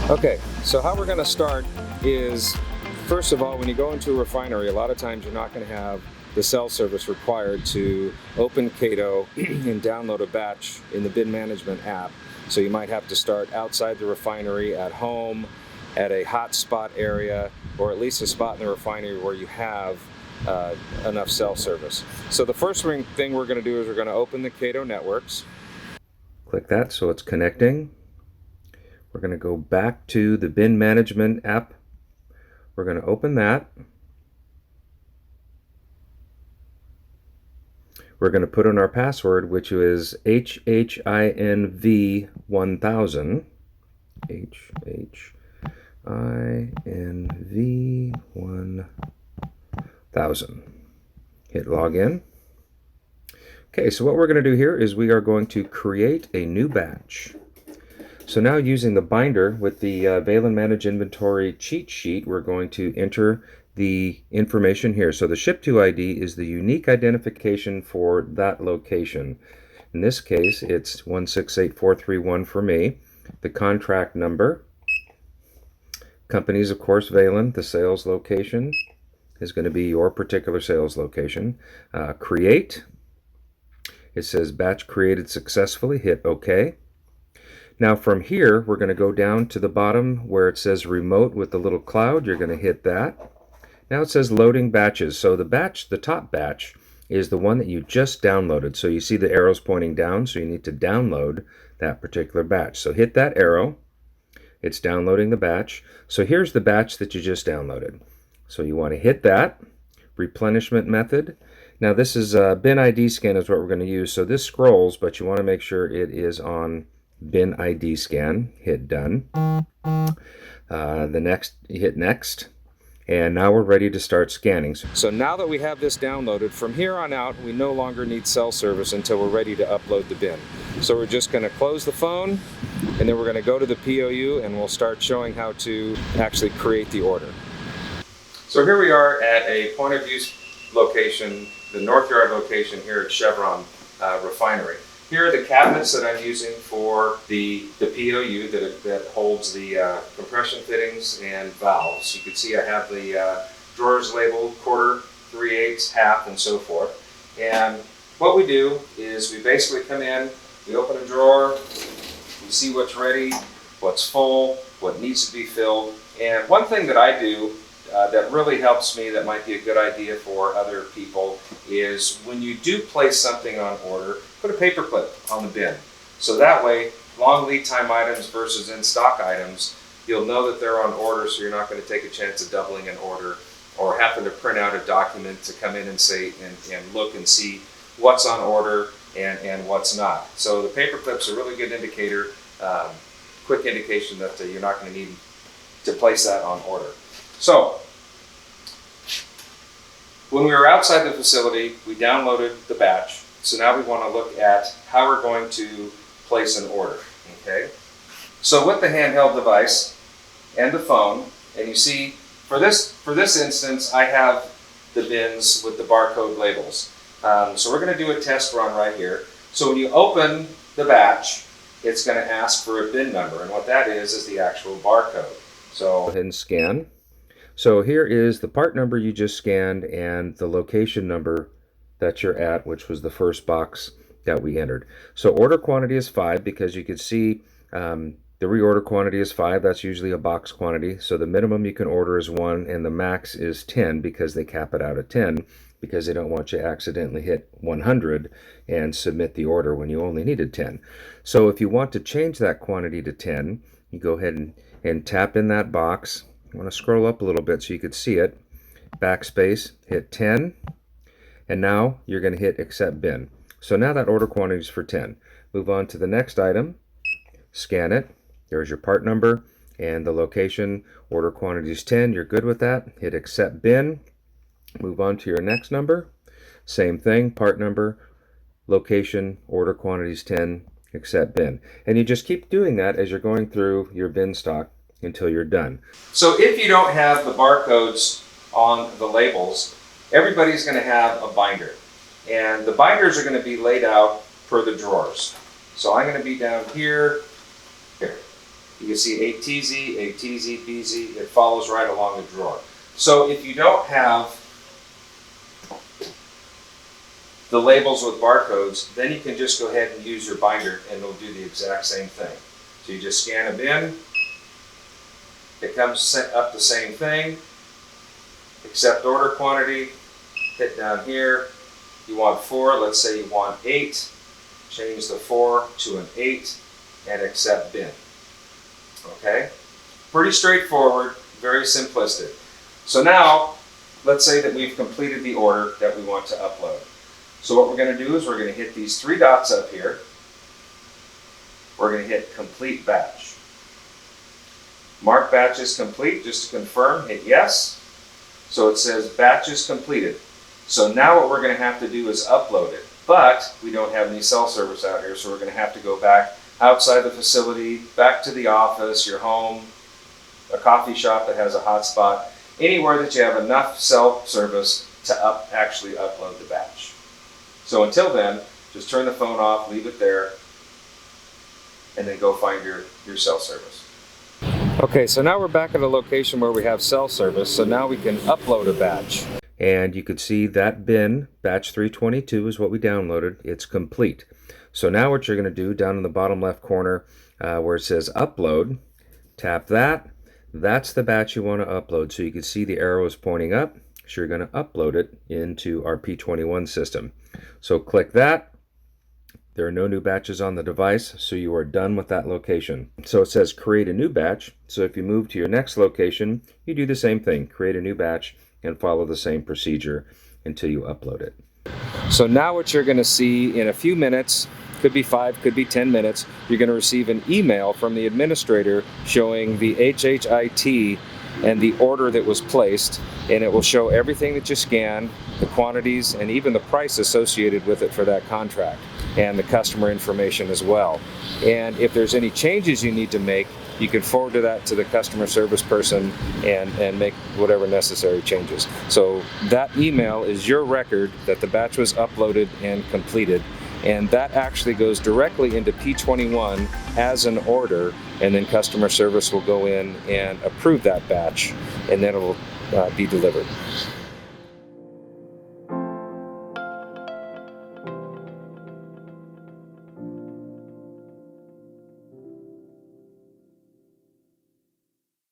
Okay, so how we're going to start is, first of all, when you go into a refinery, a lot of times you're not going to have the cell service required to open Cato and download a batch in the bin management app. So you might have to start outside the refinery, at home, at a hot spot area, or at least a spot in the refinery where you have enough cell service. So the first thing we're going to do is we're going to open the Cato networks. Click that so it's connecting. We're going to go back to the bin management app. We're going to open that. We're going to put in our password, which is HHINV1000. HHINV1000. Hit login. Okay, so what we're going to do here is we are going to create a new batch. So now, using the binder with the Valen Manage Inventory cheat sheet, we're going to enter the information here. So the ship to ID is the unique identification for that location. In this case, it's 168431 for me. The contract number, company's of course Valen. The sales location is going to be your particular sales location. Create. It says batch created successfully. Hit OK. Now from here, we're going to go down to the bottom where it says remote with the little cloud. You're going to hit that. Now it says loading batches. So the top batch is the one that you just downloaded. So you see the arrows pointing down, so you need to download that particular batch. So hit that arrow. It's downloading the batch. So here's the batch that you just downloaded. So you want to hit that. Replenishment method. Now this is bin ID scan is what we're going to use. So this scrolls, but you want to make sure it is on bin ID scan. Hit done. Hit next, and now we're ready to start scanning. So now that we have this downloaded, from here on out we no longer need cell service until we're ready to upload the bin. So we're just going to close the phone, and then we're going to go to the POU and we'll start showing how to actually create the order. So here we are at a point of use location, the North Yard location here at Chevron Refinery. Here are the cabinets that I'm using for the POU that holds the compression fittings and valves. You can see I have the drawers labeled quarter, 3/8, half, and so forth. And what we do is we basically come in, we open a drawer, we see what's ready, what's full, what needs to be filled. And one thing that I do that really helps me, that might be a good idea for other people, is when you do place something on order, put a paper clip on the bin. So that way, long lead time items versus in stock items, you'll know that they're on order, so you're not going to take a chance of doubling an order or having to print out a document to come in and say and look and see what's on order and what's not. So the paper clip's a really good indicator, quick indication that you're not going to need to place that on order. So, when we were outside the facility, we downloaded the batch. So now we want to look at how we're going to place an order. Okay. So with the handheld device and the phone, and you see, for this instance, I have the bins with the barcode labels. So we're going to do a test run right here. So when you open the batch, it's going to ask for a bin number, and what that is the actual barcode. So go ahead and scan. So here is the part number you just scanned and the location number that you're at, which was the first box that we entered. So order quantity is 5 because you can see the reorder quantity is 5. That's usually a box quantity. So the minimum you can order is 1 and the max is 10 because they cap it out at 10 because they don't want you to accidentally hit 100 and submit the order when you only needed 10. So if you want to change that quantity to 10, you go ahead and tap in that box. I want to scroll up a little bit so you could see it. Backspace, hit 10, and now you're going to hit accept bin. So now that order quantity is for 10. Move on to the next item, scan it. There's your part number and the location. Order quantity is 10. You're good with that. Hit accept bin. Move on to your next number. Same thing, part number, location, order quantity is 10, accept bin. And you just keep doing that as you're going through your bin stock until you're done. So if you don't have the barcodes on the labels, everybody's going to have a binder. And the binders are going to be laid out per the drawers. So I'm going to be down here. You can see ATZ, ATZ, BZ. It follows right along the drawer. So if you don't have the labels with barcodes, then you can just go ahead and use your binder and it'll do the exact same thing. So you just scan a bin, it comes up the same thing, accept order quantity, hit down here, you want 4, let's say you want 8, change the 4 to an 8 and accept bin. Okay? Pretty straightforward, very simplistic. So now, let's say that we've completed the order that we want to upload. So what we're going to do is we're going to hit these 3 dots up here. We're going to hit complete batch. Mark batch is complete, just to confirm, hit yes. So it says batch is completed. So now what we're going to have to do is upload it. But we don't have any cell service out here, so we're going to have to go back outside the facility, back to the office, your home, a coffee shop that has a hotspot, anywhere that you have enough cell service to actually upload the batch. So until then, just turn the phone off, leave it there, and then go find your cell service. Okay, so now we're back at a location where we have cell service, so now we can upload a batch. And you could see that bin, batch 322 is what we downloaded. It's complete. So now what you're going to do, down in the bottom left corner where it says upload, tap that. That's the batch you want to upload. So you can see the arrow is pointing up. So you're going to upload it into our P21 system. So click that. There are no new batches on the device, so you are done with that location. So it says create a new batch. So if you move to your next location, you do the same thing, create a new batch and follow the same procedure until you upload it. So now what you're going to see in a few minutes, could be 5, could be 10 minutes, you're going to receive an email from the administrator showing the HHIT and the order that was placed, and it will show everything that you scanned, the quantities, and even the price associated with it for that contract, and the customer information as well. And if there's any changes you need to make, you can forward that to the customer service person and make whatever necessary changes. So that email is your record that the batch was uploaded and completed, and that actually goes directly into P21 as an order, and then customer service will go in and approve that batch, and then it will be delivered.